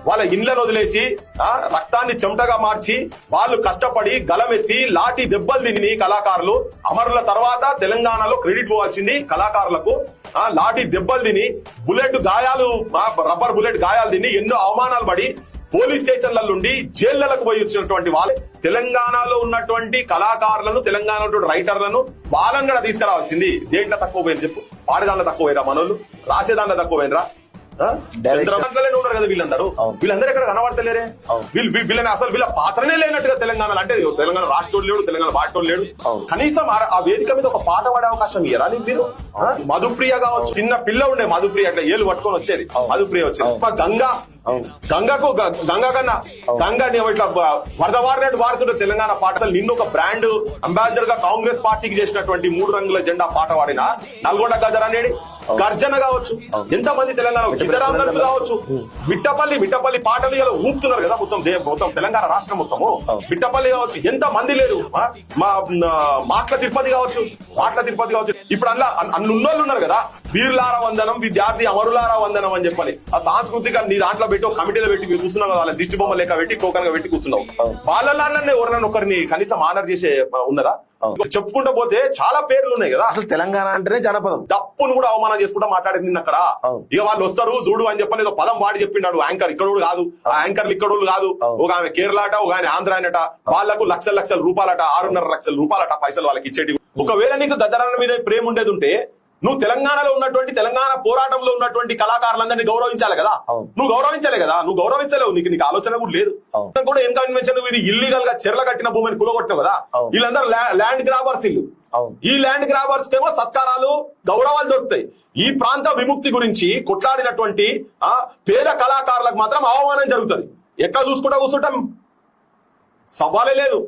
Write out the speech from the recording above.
వాళ్ళ ఇండ్లను వదిలేసి రక్తాన్ని చెమటగా మార్చి వాళ్ళు కష్టపడి గలమెత్తి లాఠీ దెబ్బలు తిని కళాకారులు అమరుల తర్వాత తెలంగాణలో క్రెడిట్ పోవాల్సింది కళాకారులకు. లాఠీ దెబ్బలు తిని బుల్లెట్ గాయాలు రబ్బర్ బుల్లెట్ గాయాలు తిని ఎన్నో అవమానాలు పడి పోలీస్ స్టేషన్ల నుండి జైళ్లకు పోయి వచ్చినటువంటి వాళ్ళే తెలంగాణలో ఉన్నటువంటి కళాకారులను, తెలంగాణ రైటర్లను వాళ్ళని కూడా తీసుకురావాల్సింది. దేంట్లో తక్కువ పోయిన చెప్పు? పాడేదాంట్లో తక్కువ పోయిరా మనోళ్ళు, రాసేదాంట్లో తక్కువ పోయినరా? చంద్రబాబులోనే ఉన్నారు కదా వీళ్ళందరూ. వీళ్ళందరూ ఎక్కడ కనబడతలేరే? వీళ్ళని అసలు వీళ్ళ పాత్రనే లేనట్టుగా తెలంగాణ అంటే తెలంగాణ రాష్ట్రం లేడు, తెలంగాణ వాటోళ్ళు లేడు. కనీసం ఆ వేదిక మీద ఒక పాట పాడే అవకాశం ఇయ్యరా మీరు? మధుప్రియ కావచ్చు, చిన్న పిల్ల ఉండే మధుప్రియ, అట్లా ఏళ్ళు పట్టుకొని వచ్చేది మధుప్రియ వచ్చేది. గంగా కన్నా ఇట్లా వరద వారినట్టు వాడుతుంటే తెలంగాణ పాట. అసలు నిన్ను ఒక బ్రాండ్ అంబాసిడర్ గా కాంగ్రెస్ పార్టీకి చేసినటువంటి 3 రంగుల జెండా పాట పాడిన నల్గొండ గజర్ అనేది గర్జన కావచ్చు. ఎంత మంది తెలంగాణ కిద్దరాంగల్స్ కావచ్చు, మిట్టపల్లి పాటలు ఇలా ఊపుతున్నారు కదా మొత్తం తెలంగాణ రాష్ట్రం మొత్తము. మిట్టపల్లి కావచ్చు, ఎంత మంది లేరు. మాట్ల తిరుపతి కావచ్చు. ఇప్పుడు అన్నున్నోళ్ళు ఉన్నారు కదా, వీరులార వందనం, విద్యార్థి అమరులార వందనం అని చెప్పని ఆ సాంస్కృతిక నీ దాంట్లో పెట్టి ఒక కమిటీలో పెట్టి కూర్చున్నావు కదా, వాళ్ళ దిష్టి బొమ్మ లెక్క పెట్టి టోకన్ గా పెట్టి కూర్చున్నావు. వాళ్ళనే ఎవరైనా ఒకరిని కనీసం ఆనర్ చేసే ఉన్నదా? చెప్పుకుంటూ పోతే చాలా పేర్లు ఉన్నాయి కదా. అసలు తెలంగాణ అంటేనే జనపదం. తప్పును కూడా అవమానం చేసుకుంటా మాట్లాడేది నిన్న అక్కడ. ఇక వాళ్ళు వస్తారు చూడు అని చెప్పని ఏదో పదం వాడి చెప్పిండాడు. యాంకర్ ఇక్కడ కాదు, ఆ యాంకర్లు ఇక్కడ కాదు. ఒక ఆమె కేరళ అట, ఒక ఆయన ఆంధ్ర అనట. వాళ్లకు లక్షల రూపాయలట, 6.5 లక్షల రూపాయలట పైసలు వాళ్ళకి ఇచ్చేటి. ఒకవేళ నీకు గద్దరన్న మీద ప్రేమ ఉండేది ఉంటే నువ్వు తెలంగాణలో ఉన్నటువంటి తెలంగాణ పోరాటంలో ఉన్నటువంటి కళాకారులందరినీ గౌరవించాలి కదా. నువ్వు గౌరవించలే కదా, నువ్వు గౌరవించలేవు. నీకు ఆలోచన కూడా లేదు. కూడా ఏం కన్వెన్షన్, ఇది ఇల్లీగల్ గా చెర్ల కట్టిన భూమిని కులగొట్టినావు కదా. వీళ్ళందరూ ల్యాండ్ గ్రాబర్స్. ఇల్లు ఈ ల్యాండ్ గ్రాబర్స్ కేమో సత్కారాలు, గౌరవాలు దొరుకుతాయి. ఈ ప్రాంత విముక్తి గురించి కొట్లాడినటువంటి పేద కళాకారులకు మాత్రం అవమానం జరుగుతుంది. ఎట్లా చూసుకుంటా కూర్చుంటాం? సవాలే లేదు.